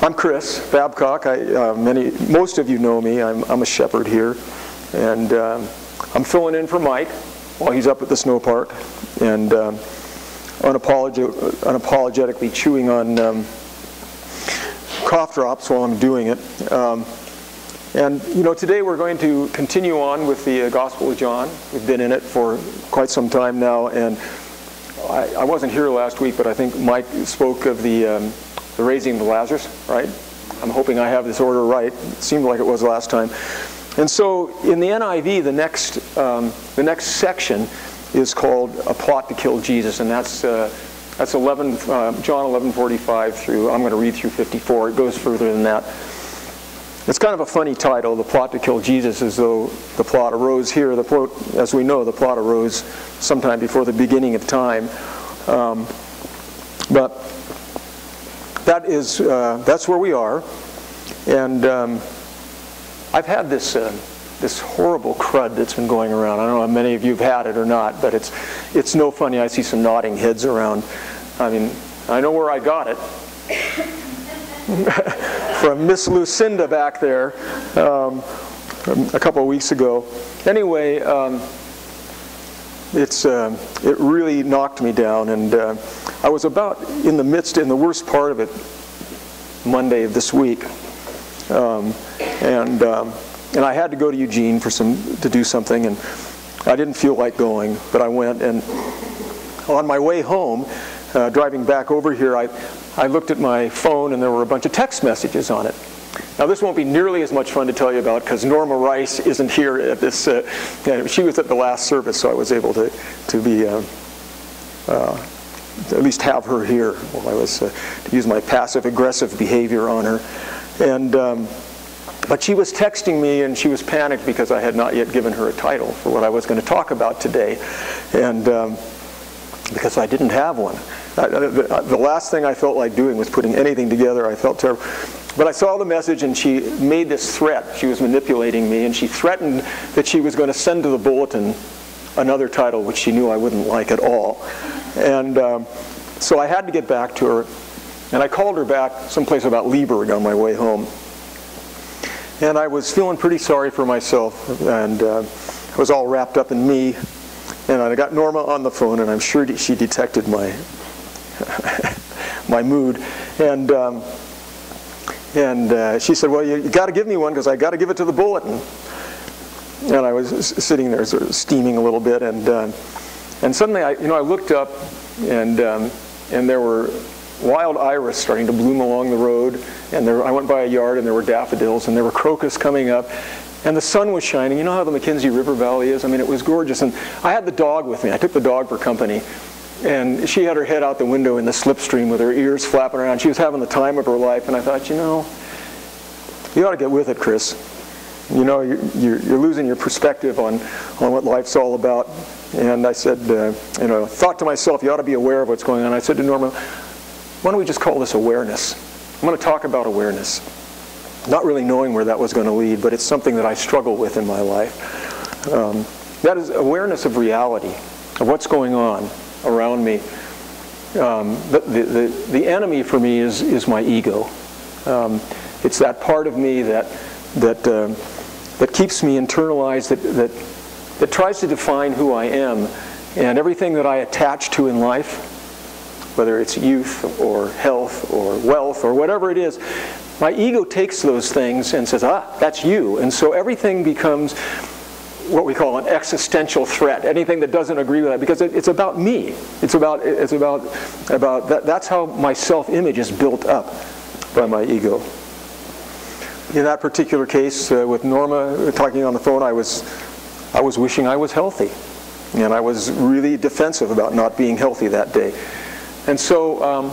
I'm Chris Babcock. Most of you know me. I'm a shepherd here, and I'm filling in for Mike while he's up at the snow park, and unapologetically chewing on cough drops while I'm doing it. And today we're going to continue on with the Gospel of John. We've been in it for quite some time now, and I wasn't here last week, but I think Mike spoke of the raising of Lazarus, right? I'm hoping I have this order right. It seemed like it was last time. And so in the NIV, the next section is called A Plot to Kill Jesus, and that's John 11:45 through, I'm going to read through 54. It goes further than that. It's kind of a funny title, The Plot to Kill Jesus, as though the plot arose here. As we know, the plot arose sometime before the beginning of time. But that's where we are. And I've had this horrible crud that's been going around. I don't know how many of you have had it or not, but it's no funny. I see some nodding heads around. I mean, I know where I got it. From Miss Lucinda back there a couple of weeks ago. Anyway, it really knocked me down, and I was about in the worst part of it Monday of this week, and I had to go to Eugene to do something, and I didn't feel like going, but I went, and on my way home, driving back over here, I looked at my phone, and there were a bunch of text messages on it. Now, this won't be nearly as much fun to tell you about because Norma Rice isn't here at this. She was at the last service, so I was able to be at least have her here while I was to use my passive-aggressive behavior on her. And but she was texting me, and she was panicked because I had not yet given her a title for what I was going to talk about today, and because I didn't have one. The last thing I felt like doing was putting anything together. I felt terrible. But I saw the message, and she made this threat. She was manipulating me, and she threatened that she was going to send to the bulletin another title, which she knew I wouldn't like at all. And so I had to get back to her, and I called her back someplace about Lieberg on my way home. And I was feeling pretty sorry for myself, and I was all wrapped up in me. And I got Norma on the phone, and I'm sure she detected my my mood. And she said, "Well, you got to give me one because I got to give it to the bulletin." And I was sitting there, sort of steaming a little bit, and suddenly I looked up, and there were wild iris starting to bloom along the road, and I went by a yard, and there were daffodils, and there were crocus coming up. And the sun was shining. You know how the McKenzie River Valley is? I mean, it was gorgeous. And I had the dog with me. I took the dog for company. And she had her head out the window in the slipstream with her ears flapping around. She was having the time of her life. And I thought, you ought to get with it, Chris. You're losing your perspective on what life's all about. And I said, thought to myself, you ought to be aware of what's going on. I said to Norma, why don't we just call this awareness? I'm going to talk about awareness. Not really knowing where that was going to lead, but it's something that I struggle with in my life. That is awareness of reality, of what's going on around me. The enemy for me is my ego. It's that part of me that keeps me internalized, that tries to define who I am, and everything that I attach to in life, whether it's youth or health or wealth or whatever it is. My ego takes those things and says, that's you. And so everything becomes what we call an existential threat. Anything that doesn't agree with that, because it's about me. It's about that. That's how my self-image is built up by my ego. In that particular case, with Norma talking on the phone, I was wishing I was healthy, and I was really defensive about not being healthy that day. And so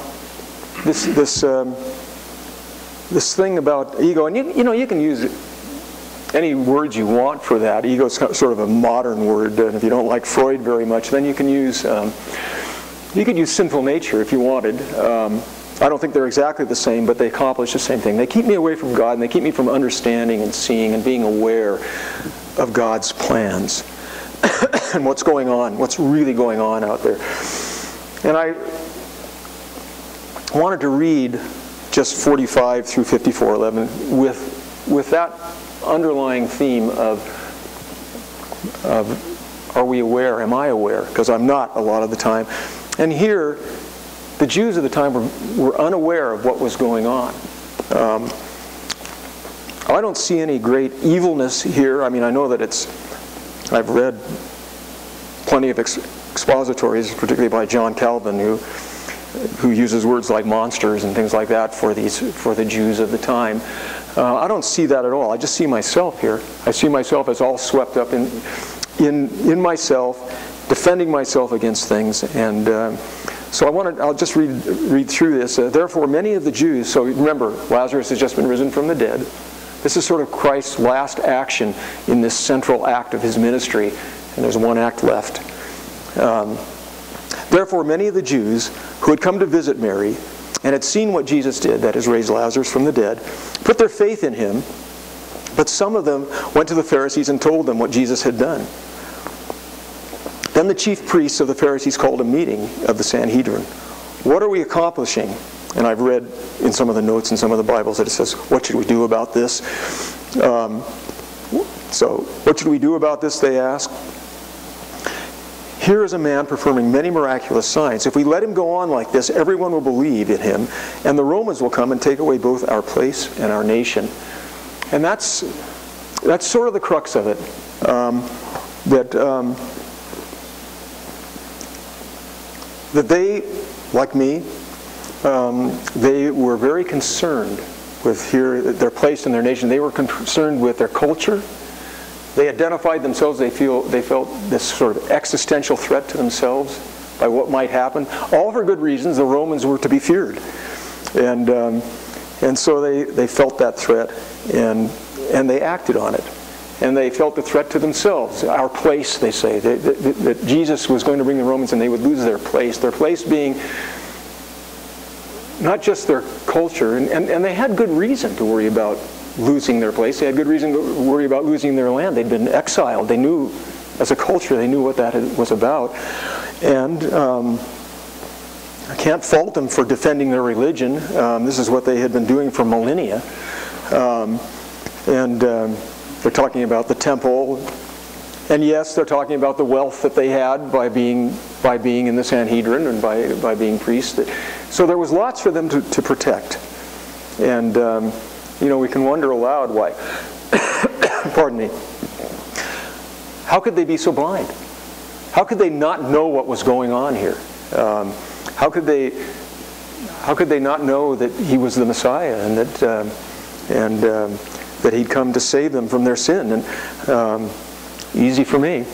this thing about ego, and you can use any words you want for that. Ego is sort of a modern word, and if you don't like Freud very much, then you can use sinful nature if you wanted. I don't think they're exactly the same, but they accomplish the same thing. They keep me away from God, and they keep me from understanding and seeing and being aware of God's plans and what's going on, what's really going on out there. And I wanted to read just 45 through 54:11 with that underlying theme of are we aware? Am I aware? Because I'm not a lot of the time. And here, the Jews of the time were unaware of what was going on. I don't see any great evilness here. I mean, I know that I've read plenty of expositories, particularly by John Calvin, who uses words like monsters and things like that for the Jews of the time. I don't see that at all. I just see myself here. I see myself as all swept up in myself, defending myself against things. And so I'll just read through this. Therefore, many of the Jews, so remember, Lazarus has just been risen from the dead. This is sort of Christ's last action in this central act of his ministry, and there's one act left. Therefore, many of the Jews who had come to visit Mary and had seen what Jesus did, that is, raise Lazarus from the dead, put their faith in him, but some of them went to the Pharisees and told them what Jesus had done. Then the chief priests of the Pharisees called a meeting of the Sanhedrin. What are we accomplishing? And I've read in some of the notes in some of the Bibles that it says, what should we do about this? So, what should we do about this, they asked. Here is a man performing many miraculous signs. If we let him go on like this, everyone will believe in him, and the Romans will come and take away both our place and our nation. And that's sort of the crux of it. That they, like me, they were very concerned with their place in their nation. They were concerned with their culture. They identified themselves. They felt this sort of existential threat to themselves by what might happen. All for good reasons. The Romans were to be feared, and so they felt that threat, and they acted on it. And they felt the threat to themselves. Our place, they say, that Jesus was going to bring the Romans and they would lose their place. Their place being not just their culture, and they had good reason to worry about losing their place. They had good reason to worry about losing their land. They'd been exiled. They knew, as a culture, they knew what that was about. And I can't fault them for defending their religion. This is what they had been doing for millennia. They're talking about the temple, and yes, they're talking about the wealth that they had by being in the Sanhedrin and by being priests. So there was lots for them to protect, and we can wonder aloud why. Pardon me. How could they be so blind? How could they not know what was going on here? How could they not know that he was the Messiah and that he'd come to save them from their sin? And easy for me.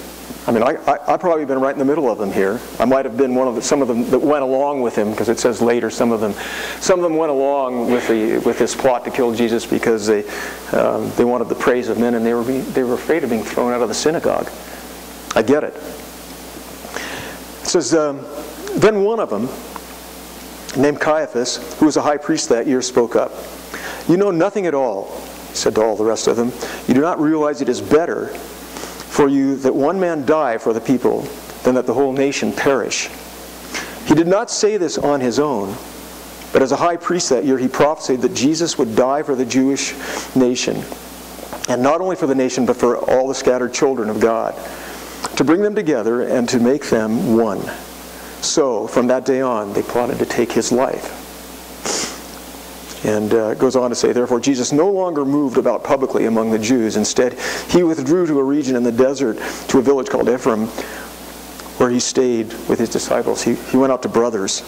I mean, I've probably been right in the middle of them here. I might have been some of them that went along with him, because it says later some of them went along with this plot to kill Jesus because they wanted the praise of men, and they were afraid of being thrown out of the synagogue. I get it. It says, then one of them, named Caiaphas, who was a high priest that year, spoke up. You know nothing at all, he said to all the rest of them. You do not realize it is better for you that one man die for the people than that the whole nation perish. He did not say this on his own, but as a high priest that year he prophesied that Jesus would die for the Jewish nation, and not only for the nation but for all the scattered children of God, to bring them together and to make them one. So from that day on they plotted to take his life. And it goes on to say, therefore Jesus no longer moved about publicly among the Jews. Instead, he withdrew to a region in the desert, to a village called Ephraim, where he stayed with his disciples. He went out to Brothers.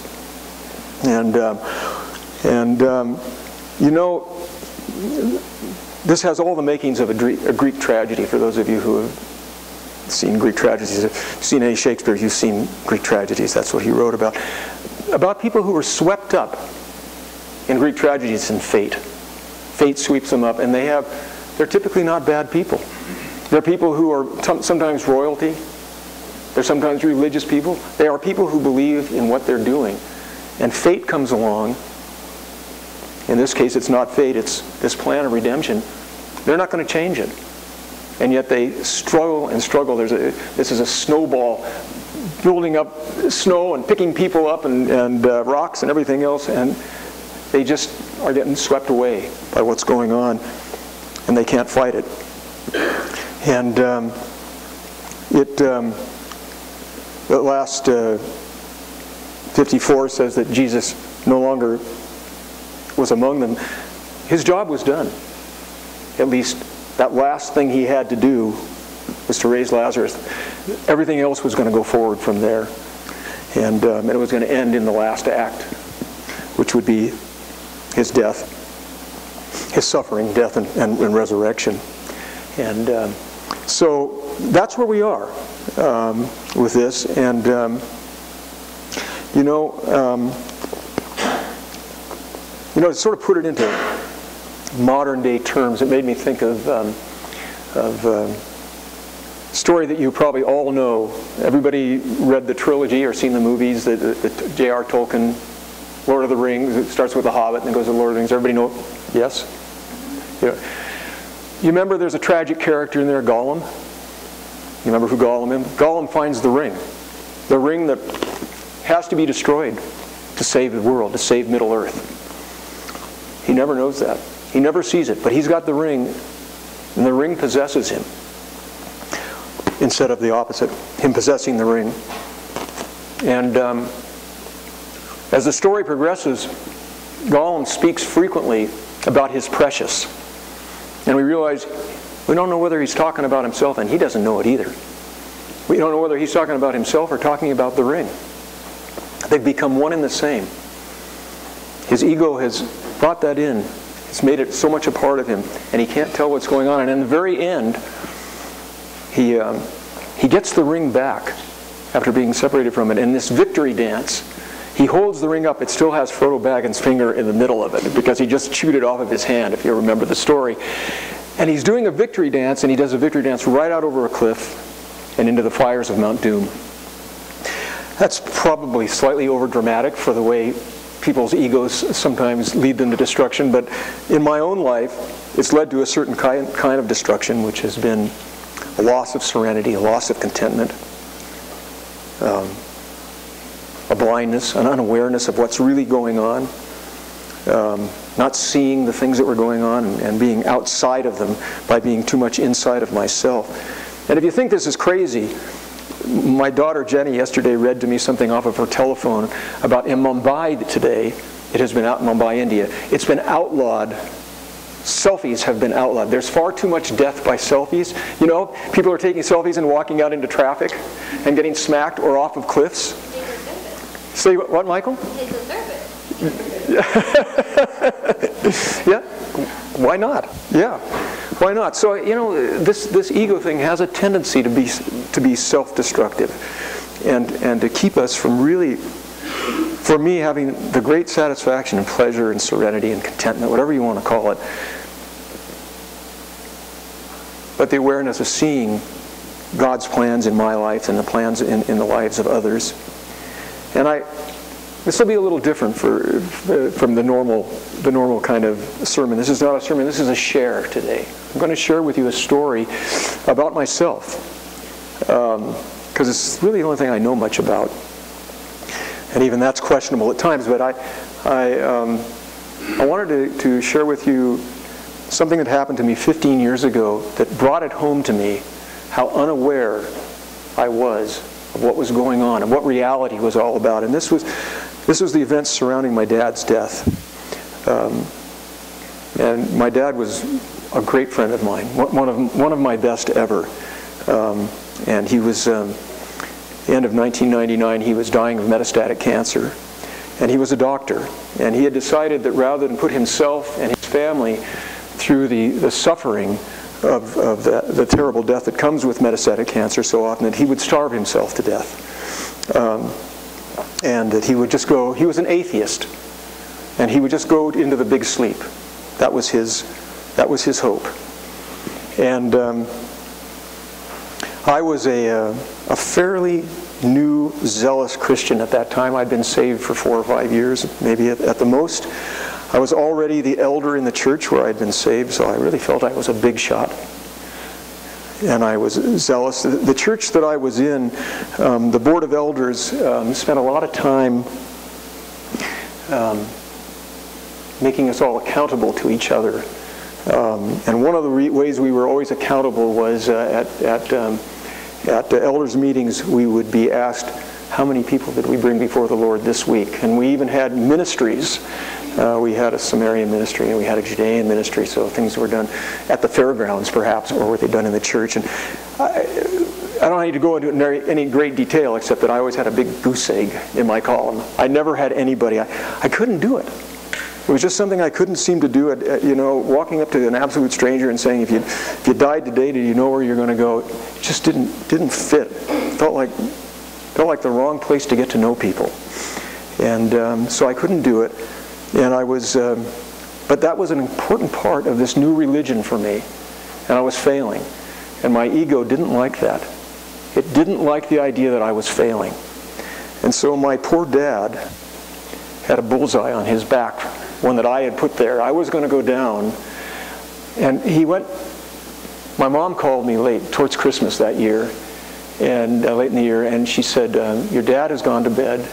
This has all the makings of a Greek tragedy. For those of you who have seen Greek tragedies, if you've seen any Shakespeare, you've seen Greek tragedies. That's what he wrote about. About people who were swept up in Greek tragedies and fate. Fate sweeps them up, and they're typically not bad people. They're people who are sometimes royalty. They're sometimes religious people. They are people who believe in what they're doing. And fate comes along. In this case, it's not fate, it's this plan of redemption. They're not going to change it. And yet they struggle and struggle. This is a snowball building up snow and picking people up and rocks and everything else, and they just are getting swept away by what's going on, and they can't fight it. And the last 54 says that Jesus no longer was among them. His job was done. At least that last thing he had to do was to raise Lazarus. Everything else was going to go forward from there. And it was going to end in the last act, which would be his death, his suffering, death, and resurrection. And so that's where we are with this. And, to sort of put it into modern day terms, it made me think of a story that you probably all know. Everybody read the trilogy or seen the movies, the J.R. Tolkien, Lord of the Rings. It starts with The Hobbit and then goes to Lord of the Rings. Everybody know? Yes? Yeah. You remember there's a tragic character in there, Gollum? You remember who Gollum is? Gollum finds the ring that has to be destroyed to save the world, to save Middle-earth. He never knows that. He never sees it, but he's got the ring, and the ring possesses him instead of the opposite, him possessing the ring. And as the story progresses, Gollum speaks frequently about his precious. And we realize we don't know whether he's talking about himself, and he doesn't know it either. We don't know whether he's talking about himself or talking about the ring. They've become one and the same. His ego has brought that in. It's made it so much a part of him, and he can't tell what's going on. And in the very end, he gets the ring back after being separated from it. In this victory dance, he holds the ring up. It still has Frodo Baggins' finger in the middle of it because he just chewed it off of his hand, if you remember the story. And he's doing a victory dance, and he does a victory dance right out over a cliff and into the fires of Mount Doom. That's probably slightly overdramatic for the way people's egos sometimes lead them to destruction, but in my own life, it's led to a certain kind of destruction, which has been a loss of serenity, a loss of contentment, a blindness, an unawareness of what's really going on, not seeing the things that were going on and being outside of them by being too much inside of myself. And if you think this is crazy, my daughter Jenny yesterday read to me something off of her telephone about in Mumbai today. It has been out in Mumbai, India. It's been outlawed. Selfies have been outlawed. There's far too much death by selfies. You know, people are taking selfies and walking out into traffic and getting smacked or off of cliffs. They deserve it. Say what, Michael? They deserve it. Yeah. Why not? Yeah. Why not? So, you know, this ego thing has a tendency to be self-destructive and to keep us from really, for me, having the great satisfaction and pleasure and serenity and contentment, whatever you want to call it, but the awareness of seeing God's plans in my life and the plans in the lives of others. And this will be a little different from the normal kind of sermon. This is not a sermon, this is a share today. I'm going to share with you a story about myself, because it's really the only thing I know much about. And even that's questionable at times, but I wanted to share with you something that happened to me 15 years ago that brought it home to me how unaware I was of what was going on and what reality was all about. And this was the events surrounding my dad's death. And my dad was a great friend of mine, one of my best ever. And he was, the end of 1999, he was dying of metastatic cancer. And he was a doctor. And he had decided that rather than put himself and his family through the suffering of the terrible death that comes with metastatic cancer so often, that he would starve himself to death. And that he would just go, he was an atheist, and he would just go into the big sleep. That was his hope. And I was a fairly new, zealous Christian at that time. I'd been saved for 4 or 5 years, maybe at the most. I was already the elder in the church where I'd been saved, so I really felt I was a big shot. And I was zealous. The church that I was in, the board of elders spent a lot of time making us all accountable to each other. And one of the ways we were always accountable was at the elders' meetings, we would be asked, how many people did we bring before the Lord this week? And we even had ministries. We had a Samaritan ministry and we had a Judean ministry, so things were done at the fairgrounds perhaps, or were they done in the church. And I don't need to go into any great detail except that I always had a big goose egg in my column. I never had anybody. I couldn't do it. It was just something I couldn't seem to do. Walking up to an absolute stranger and saying, if you died today, do you know where you're going to go? It just didn't fit. It felt like the wrong place to get to know people. And so I couldn't do it. And but that was an important part of this new religion for me. And I was failing. And my ego didn't like that. It didn't like the idea that I was failing. And so my poor dad had a bullseye on his back, one that I had put there. I was going to go down. And my mom called me late, towards Christmas that year, and late in the year, and she said, your dad has gone to bed,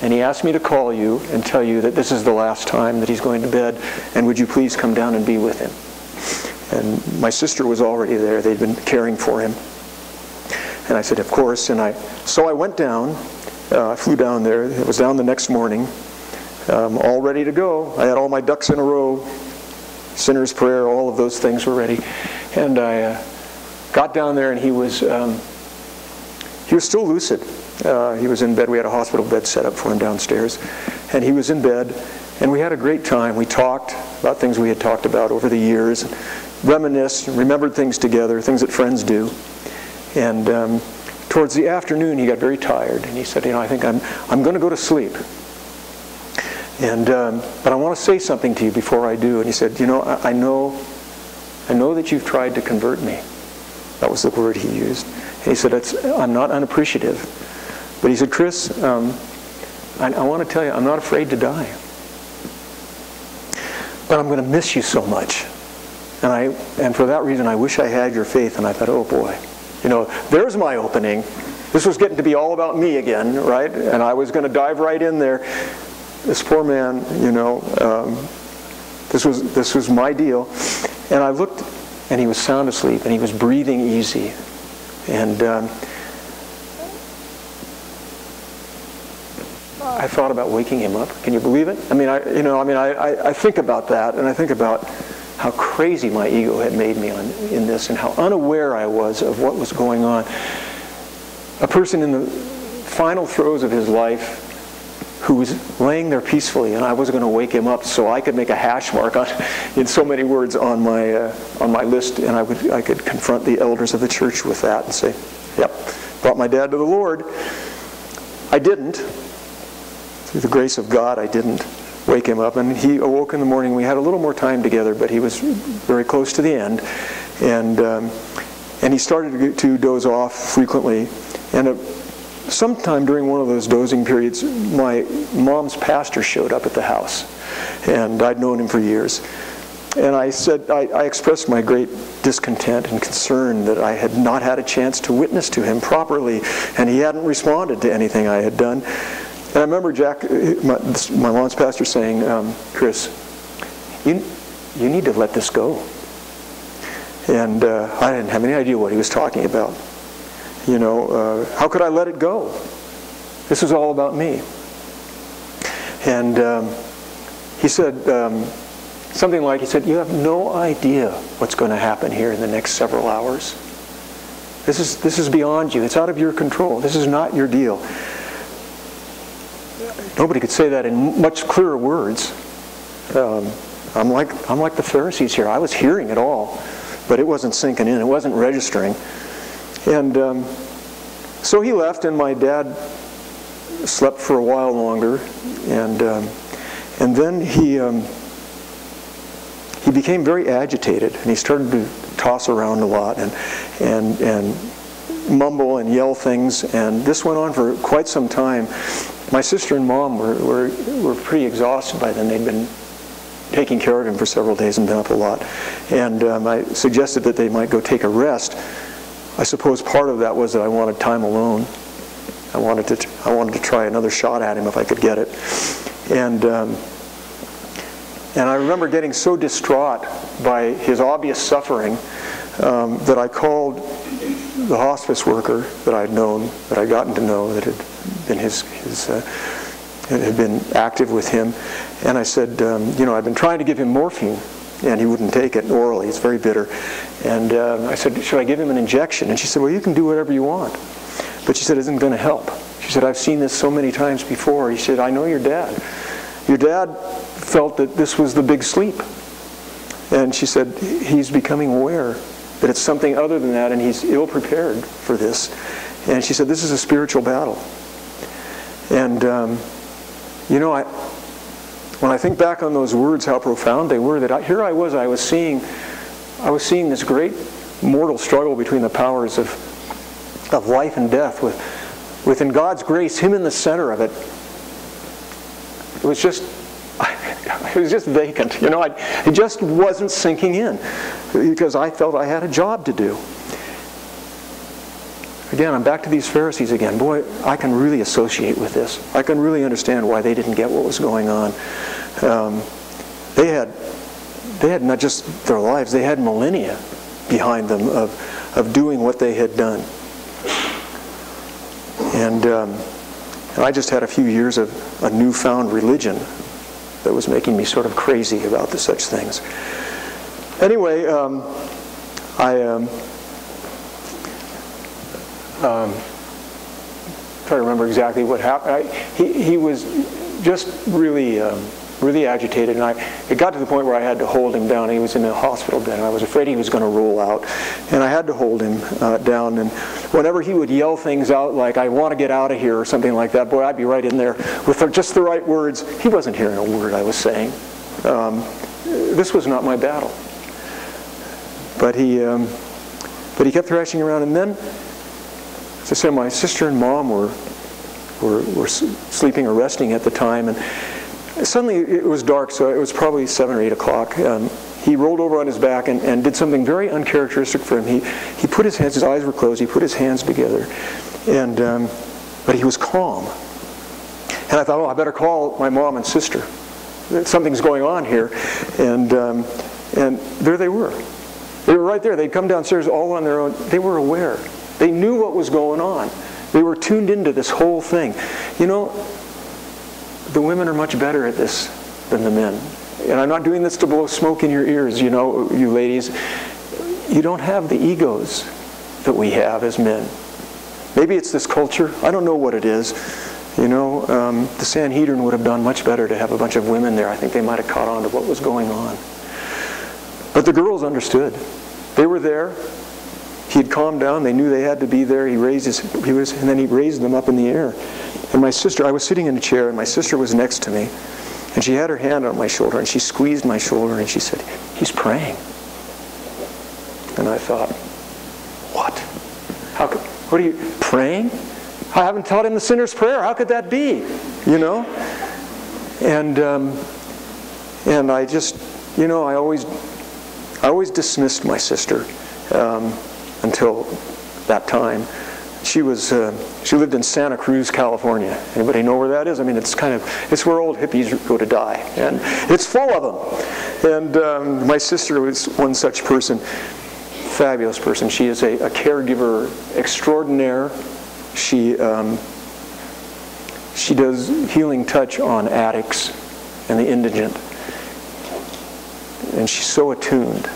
and he asked me to call you and tell you that this is the last time that he's going to bed, and would you please come down and be with him? And my sister was already there. They'd been caring for him. And I said, of course. So I went down. I flew down there. It was down the next morning, all ready to go. I had all my ducks in a row, sinner's prayer, all of those things were ready. And I got down there, and he was still lucid. He was in bed. We had a hospital bed set up for him downstairs. And he was in bed, and we had a great time. We talked about things we had talked about over the years, reminisced, remembered things together, things that friends do. And towards the afternoon, he got very tired, and he said, I think I'm going to go to sleep. And but I want to say something to you before I do. And he said, I know that you've tried to convert me. That was the word he used. And he said, I'm not unappreciative. But he said, Chris, I want to tell you, I'm not afraid to die. But I'm going to miss you so much. And for that reason, I wish I had your faith. And I thought, oh boy, there's my opening. This was getting to be all about me again, right? And I was going to dive right in there. This poor man, this was my deal. And I looked, and he was sound asleep, and he was breathing easy. And I thought about waking him up. Can you believe it? I think about that, and I think about how crazy my ego had made me in this, and how unaware I was of what was going on. A person in the final throes of his life who was laying there peacefully, and I was going to wake him up so I could make a hash mark in so many words on my list, and I could confront the elders of the church with that and say, yep, brought my dad to the Lord. I didn't. Through the grace of God, I didn't wake him up. And he awoke in the morning. We had a little more time together, but he was very close to the end. And he started to doze off frequently. And sometime during one of those dozing periods, my mom's pastor showed up at the house. And I'd known him for years. And I said, I expressed my great discontent and concern that I had not had a chance to witness to him properly, and he hadn't responded to anything I had done. And I remember Jack, my mom's pastor, saying, Chris, you need to let this go. And I didn't have any idea what he was talking about. How could I let it go? This was all about me. And he said something like, you have no idea what's going to happen here in the next several hours. This is beyond you. It's out of your control. This is not your deal. Nobody could say that in much clearer words. I'm like the Pharisees here. I was hearing it all, but it wasn't sinking in. It wasn't registering. And so he left, and my dad slept for a while longer, and then he became very agitated, and he started to toss around a lot and mumble and yell things, and this went on for quite some time. My sister and mom were pretty exhausted by then. They'd been taking care of him for several days and been up a lot. And I suggested that they might go take a rest. I suppose part of that was that I wanted time alone. I wanted to try another shot at him if I could get it. And And I remember getting so distraught by his obvious suffering that I called the hospice worker that I'd known, that I'd gotten to know, that had been had been active with him, and I said, I'd been trying to give him morphine, and he wouldn't take it orally. It's very bitter. And I said, should I give him an injection? And she said, well, you can do whatever you want. But she said, it isn't going to help. She said, I've seen this so many times before. He said, I know your dad. Your dad felt that this was the big sleep. And she said, he's becoming aware that it's something other than that, and he's ill-prepared for this. And she said, this is a spiritual battle. And, when I think back on those words, how profound they were, that here I was seeing this great mortal struggle between the powers of life and death, within God's grace, Him in the center of it. It was just vacant. It just wasn't sinking in, because I felt I had a job to do. Again, I'm back to these Pharisees again. Boy, I can really associate with this. I can really understand why they didn't get what was going on. They had not just their lives, they had millennia behind them of doing what they had done. And I just had a few years of a newfound religion that was making me sort of crazy about such things. Anyway, try to remember exactly what happened. He was just really agitated, and it got to the point where I had to hold him down. He was in a hospital bed, and I was afraid he was going to roll out, and I had to hold him down. And whenever he would yell things out like, I want to get out of here, or something like that, boy, I'd be right in there with just the right words. He wasn't hearing a word I was saying. This was not my battle. But he kept thrashing around, and then, as I said, my sister and mom were sleeping or resting at the time, and suddenly it was dark, so it was probably 7 or 8 o'clock. He rolled over on his back and did something very uncharacteristic for him. He put his hands, his eyes were closed, he put his hands together, but he was calm. And I thought, I better call my mom and sister. Something's going on here. And there they were. They were right there. They'd come downstairs all on their own. They were aware. They knew what was going on. They were tuned into this whole thing. The women are much better at this than the men. And I'm not doing this to blow smoke in your ears, you ladies. You don't have the egos that we have as men. Maybe it's this culture. I don't know what it is. The Sanhedrin would have done much better to have a bunch of women there. I think they might have caught on to what was going on. But the girls understood. They were there. He had calmed down. They knew they had to be there. And then he raised them up in the air. And my sister, I was sitting in a chair, and my sister was next to me. And she had her hand on my shoulder, and she squeezed my shoulder, and she said, he's praying. And I thought, what? What are you, praying? I haven't taught him the sinner's prayer. How could that be? And I just, I always dismissed my sister until that time. She lived in Santa Cruz, California. Anybody know where that is? I mean, it's where old hippies go to die, and it's full of them. And my sister was one such person, fabulous person. She is a caregiver extraordinaire. She does healing touch on addicts and the indigent, and she's so attuned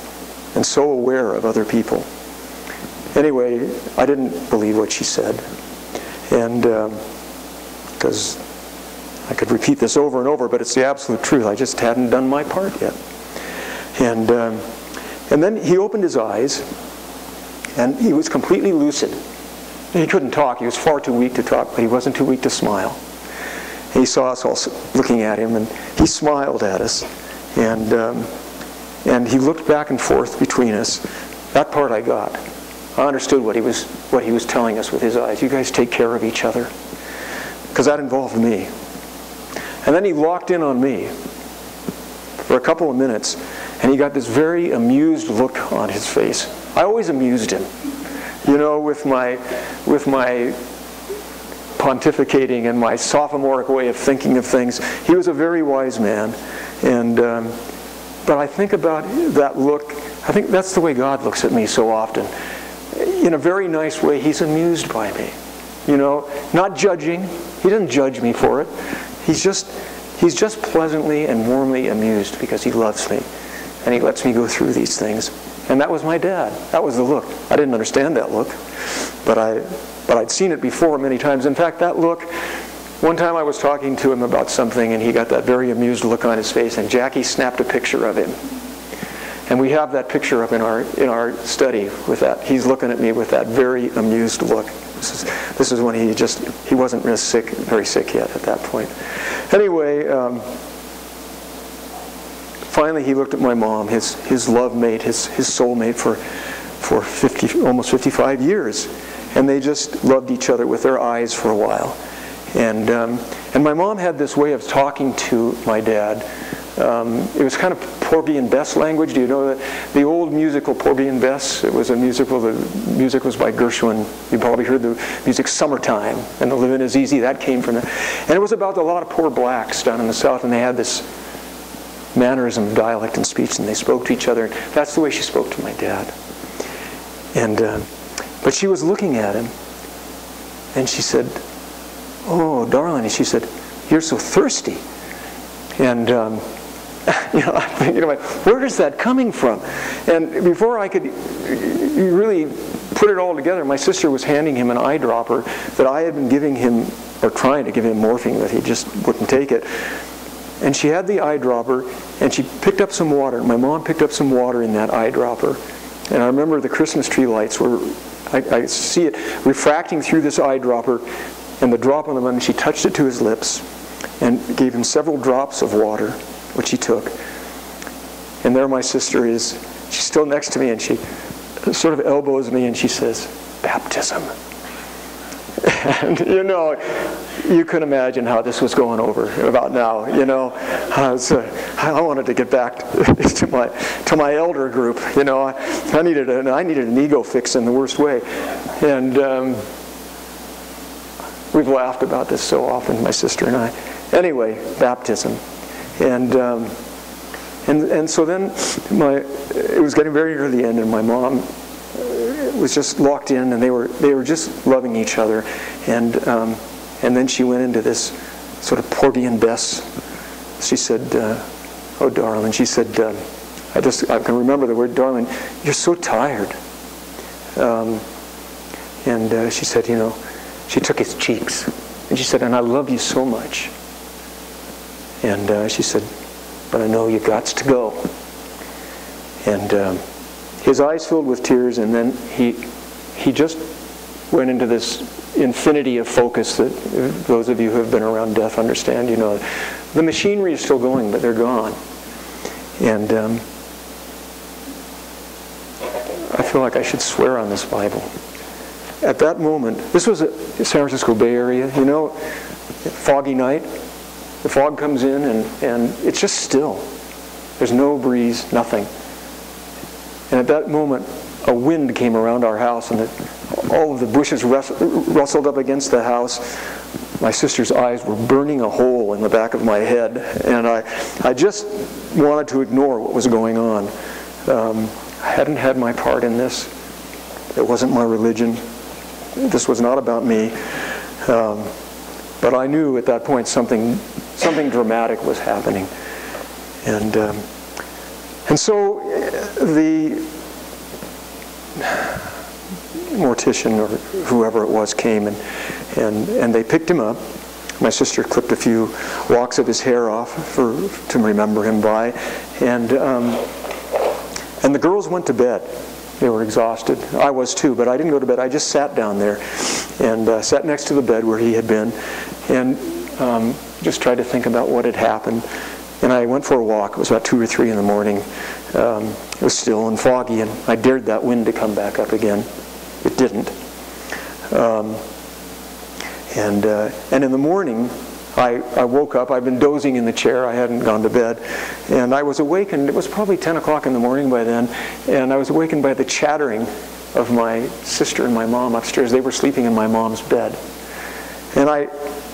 and so aware of other people. Anyway, I didn't believe what she said, and because I could repeat this over and over, but it's the absolute truth. I just hadn't done my part yet. And then he opened his eyes, and he was completely lucid. He couldn't talk. He was far too weak to talk, but he wasn't too weak to smile. He saw us all looking at him, and he smiled at us, and he looked back and forth between us. That part I got. I understood what he was telling us with his eyes. You guys take care of each other, because that involved me. And then he locked in on me for a couple of minutes, and he got this very amused look on his face. I always amused him, with my pontificating and my sophomoric way of thinking of things. He was a very wise man, And but I think about that look. I think that's the way God looks at me so often. In a very nice way, He's amused by me. You know, not judging. He doesn't judge me for it. He's just pleasantly and warmly amused because He loves me. And He lets me go through these things. And that was my dad. That was the look. I didn't understand that look. But I'd seen it before many times. In fact, that look, one time I was talking to him about something and he got that very amused look on his face, and Jackie snapped a picture of him. And we have that picture up in our study with that. He's looking at me with that very amused look. This is when he wasn't very sick yet at that point. Anyway, finally he looked at my mom, his love mate, his soul mate for almost 55 years. And they just loved each other with their eyes for a while. And my mom had this way of talking to my dad. It was kind of Porgy and Bess language. Do you know that the old musical Porgy and Bess? It was a musical. The music was by Gershwin. You probably heard the music "Summertime" and "The Livin' Is Easy." That came from that. And it was about a lot of poor blacks down in the South, and they had this mannerism, dialect, and speech, and they spoke to each other. And that's the way she spoke to my dad. And but she was looking at him, and she said, "Oh, darling," and she said, "You're so thirsty." And I'm thinking, where is that coming from? And before I could really put it all together, my sister was handing him an eyedropper that I had been giving him, or trying to give him morphine, that he just wouldn't take it. And she had the eyedropper, and she picked up some water. My mom picked up some water in that eyedropper. And I remember the Christmas tree lights were, I see it refracting through this eyedropper, and the drop on the lemon, she touched it to his lips and gave him several drops of water, which he took. And there my sister is. She's still next to me, and she sort of elbows me, and she says, "Baptism." And, you can imagine how this was going over about now. I wanted to get back to my elder group. I needed an ego fix in the worst way. And we've laughed about this so often, my sister and I. Anyway, baptism. And so then it was getting very near the end, and my mom was just locked in, and they were just loving each other. And then she went into this sort of Porgy and Bess. She said, "Oh, darling," she said, I can remember the word darling, "You're so tired." And she said, she took his cheeks, and she said, "And I love you so much." And she said, "But I know you gots to go." And his eyes filled with tears, and then he just went into this infinity of focus that those of you who have been around death understand. The machinery is still going, but they're gone. And I feel like I should swear on this Bible. At that moment, this was a San Francisco Bay Area, foggy night. The fog comes in, and it's just still. There's no breeze, nothing. And at that moment, a wind came around our house, and all of the bushes rustled up against the house. My sister's eyes were burning a hole in the back of my head, and I just wanted to ignore what was going on. I hadn't had my part in this. It wasn't my religion. This was not about me. But I knew at that point something dramatic was happening. And so the mortician or whoever it was came, and they picked him up. My sister clipped a few locks of his hair off to remember him by, and the girls went to bed. They were exhausted. I was too, but I didn't go to bed. I just sat down there and sat next to the bed where he had been, and just tried to think about what had happened. And I went for a walk. It was about 2 or 3 in the morning. It was still and foggy, and I dared that wind to come back up again. It didn't. And in the morning, I woke up. I'd been dozing in the chair. I hadn't gone to bed. And I was awakened. It was probably 10 o'clock in the morning by then. And I was awakened by the chattering of my sister and my mom upstairs. They were sleeping in my mom's bed. And I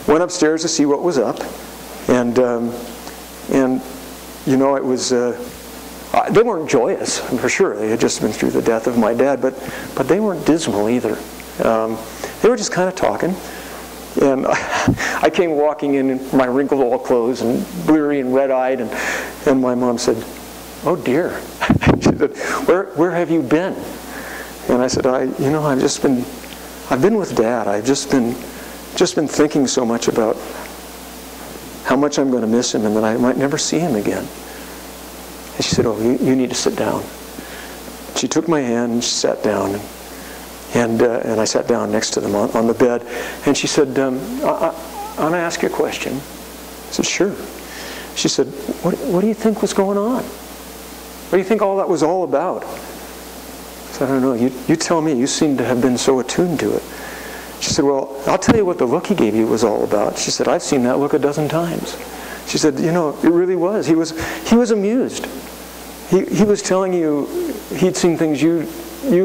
went upstairs to see what was up. And it was, they weren't joyous, for sure. They had just been through the death of my dad, but they weren't dismal either. They were just kind of talking. And I came walking in my wrinkled old clothes and bleary and red-eyed, and my mom said, "Oh dear." She said, where have you been? And I said, I've been with Dad. I've just been thinking so much about how much I'm going to miss him and that I might never see him again. And she said, "Oh, you need to sit down." She took my hand and she sat down, and I sat down next to them on the bed, and she said, "I want to ask you a question." I said, "Sure." She said, what do you think was going on? What do you think all that was all about? I said, "I don't know. You tell me. You seem to have been so attuned to it." She said, "Well, I'll tell you what the look he gave you was all about." She said, "I've seen that look a dozen times." She said, it really was. He was amused. He was telling you he'd seen things you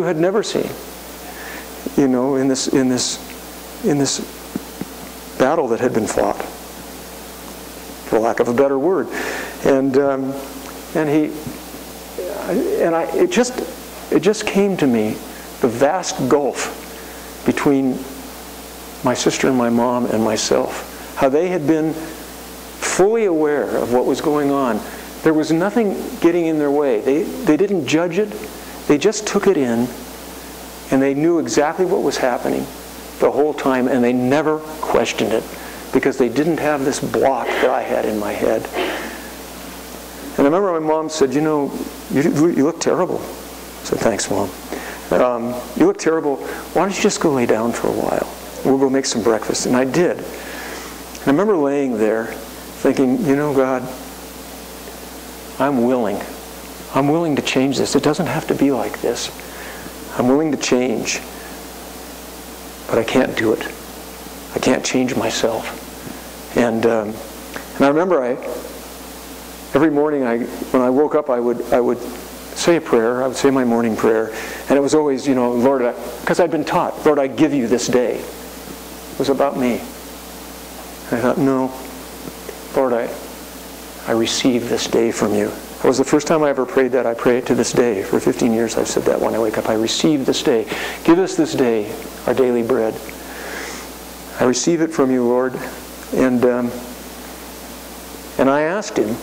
had never seen. In this battle that had been fought, for lack of a better word, it just came to me, the vast gulf between my sister and my mom and myself, how they had been fully aware of what was going on. There was nothing getting in their way. They didn't judge it. They just took it in, and they knew exactly what was happening the whole time, and they never questioned it because they didn't have this block that I had in my head. And I remember my mom said, "You look terrible." I said, "Thanks, Mom. You look terrible. Why don't you just go lay down for a while? We'll go make some breakfast." And I did. And I remember laying there thinking, God, I'm willing. I'm willing to change this. It doesn't have to be like this. I'm willing to change. But I can't do it. I can't change myself. And I remember every morning when I woke up, I would say a prayer. I would say my morning prayer. And it was always, Lord, because I'd been taught, Lord, I give you this day. It was about me. And I thought, no, Lord, I receive this day from you. It was the first time I ever prayed that. I pray it to this day. For 15 years I've said that when I wake up. I receive this day. Give us this day our daily bread. I receive it from you, Lord. And I asked him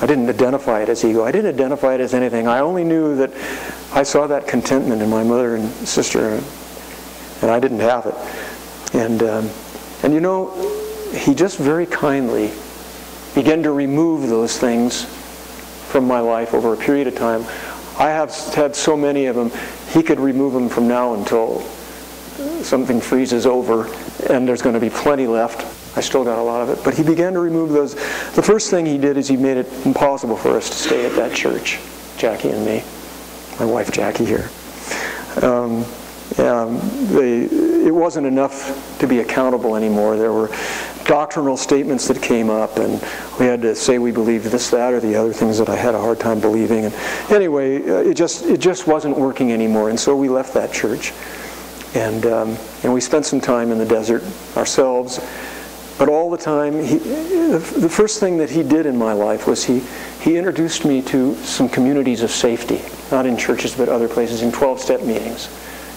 I didn't identify it as ego. I didn't identify it as anything. I only knew that I saw that contentment in my mother and sister, and I didn't have it. And he just very kindly began to remove those things from my life over a period of time. I have had so many of them. He could remove them from now until something freezes over, and there's going to be plenty left. I still got a lot of it. But he began to remove those. The first thing he did is he made it impossible for us to stay at that church, Jackie and me, my wife Jackie here. It wasn't enough to be accountable anymore. There were doctrinal statements that came up, and we had to say we believed this, that, or the other things that I had a hard time believing. And anyway, it just wasn't working anymore, and so we left that church. And we spent some time in the desert ourselves. But all the time, the first thing that he did in my life was he introduced me to some communities of safety, not in churches but other places, in 12-step meetings.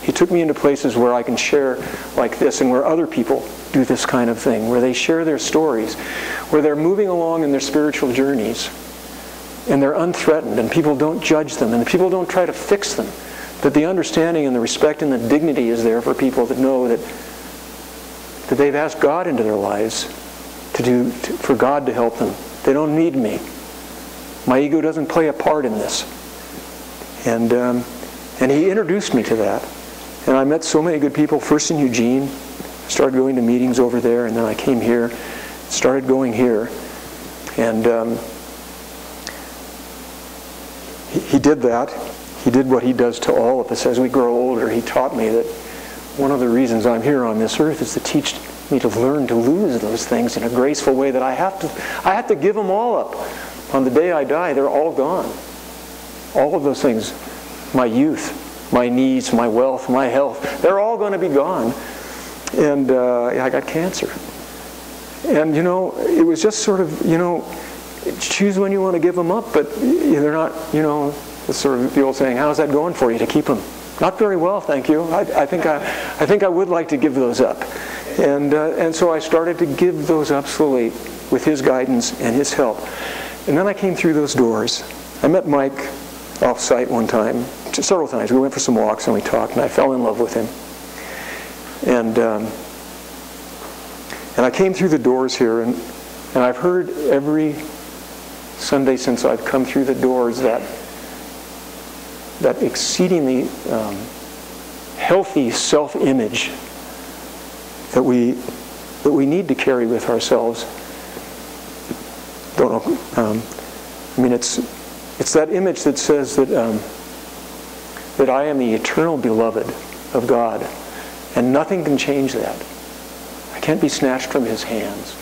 He took me into places where I can share like this and where other people do this kind of thing, where they share their stories, where they're moving along in their spiritual journeys and they're unthreatened and people don't judge them and people don't try to fix them. That the understanding and the respect and the dignity is there for people that know that they've asked God into their lives for God to help them. They don't need me. My ego doesn't play a part in this. And he introduced me to that. And I met so many good people, first in Eugene. Started going to meetings over there, and then I came here, started going here. And he did that. He did what he does to all of us as we grow older. He taught me that one of the reasons I'm here on this earth is to teach me to learn to lose those things in a graceful way that I have to give them all up. On the day I die, they're all gone. All of those things, my youth, my needs, my wealth, my health, they're all going to be gone. And I got cancer. And, it was just sort of, choose when you want to give them up, but they're not, it's sort of the old saying, how's that going for you to keep them? Not very well, thank you. I think I would like to give those up. And so I started to give those up slowly with his guidance and his help. And then I came through those doors. I met Mike off-site one time, several times. We went for some walks and we talked, and I fell in love with him. And I came through the doors here, and I've heard every Sunday since I've come through the doors that exceedingly healthy self-image that we need to carry with ourselves. Don't know. It's that image that says that I am the eternal beloved of God, and nothing can change that. I can't be snatched from His hands.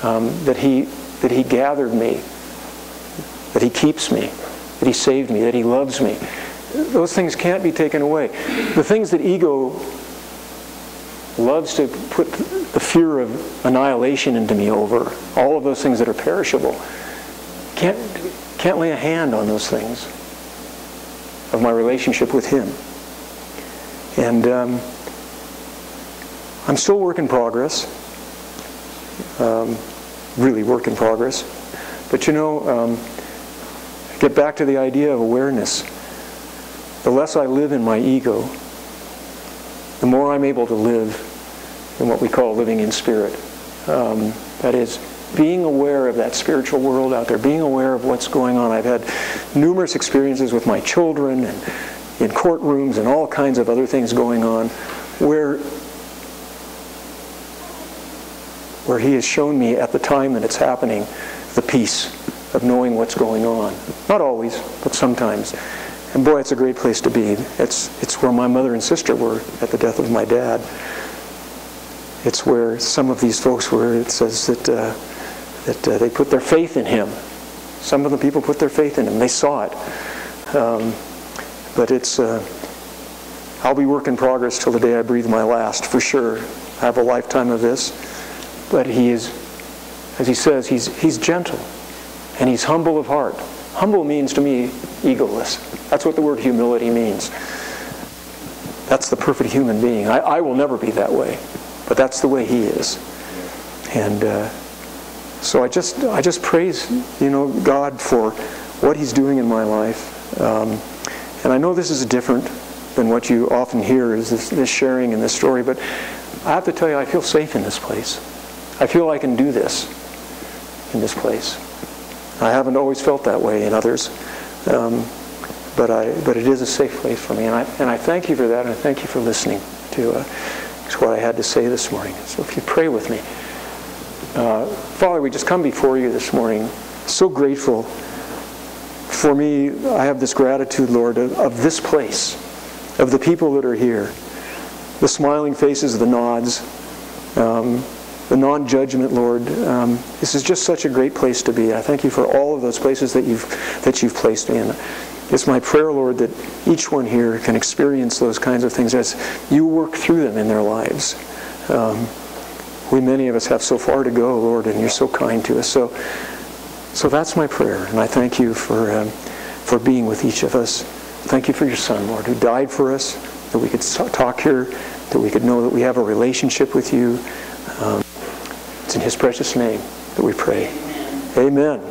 That He gathered me, that He keeps me, that He saved me, that He loves me. Those things can't be taken away. The things that ego loves to put the fear of annihilation into me over, all of those things that are perishable, can't lay a hand on those things of my relationship with Him. And I'm still work in progress, really work in progress. But get back to the idea of awareness. The less I live in my ego, the more I'm able to live in what we call living in spirit. That is, being aware of that spiritual world out there, being aware of what's going on. I've had numerous experiences with my children and in courtrooms and all kinds of other things going on where He has shown me at the time that it's happening the peace of knowing what's going on. Not always, but sometimes. And boy, it's a great place to be. It's where my mother and sister were at the death of my dad. It's where some of these folks were. It says that they put their faith in Him. Some of the people put their faith in Him. They saw it. But it's I'll be work in progress till the day I breathe my last, for sure. I have a lifetime of this. But He is, as He says, He's gentle. And He's humble of heart. Humble means to me egoless. That's what the word humility means. That's the perfect human being. I will never be that way. But that's the way He is. And so I just praise, God for what He's doing in my life. And I know this is different than what you often hear, is this sharing and this story, but I have to tell you, I feel safe in this place. I feel I can do this in this place. I haven't always felt that way in others, but it is a safe place for me, and I thank you for that, and I thank you for listening to what I had to say this morning. So if you pray with me. Father, we just come before you this morning, so grateful. For me, I have this gratitude, Lord, of this place, of the people that are here, the smiling faces, the nods, the non-judgment, Lord. This is just such a great place to be. I thank you for all of those places that you've placed me in. It's my prayer, Lord, that each one here can experience those kinds of things as you work through them in their lives. Many of us have so far to go, Lord, and you're so kind to us. So that's my prayer, and I thank you for being with each of us. Thank you for your Son, Lord, who died for us, that we could talk here, that we could know that we have a relationship with you. It's in His precious name that we pray. Amen.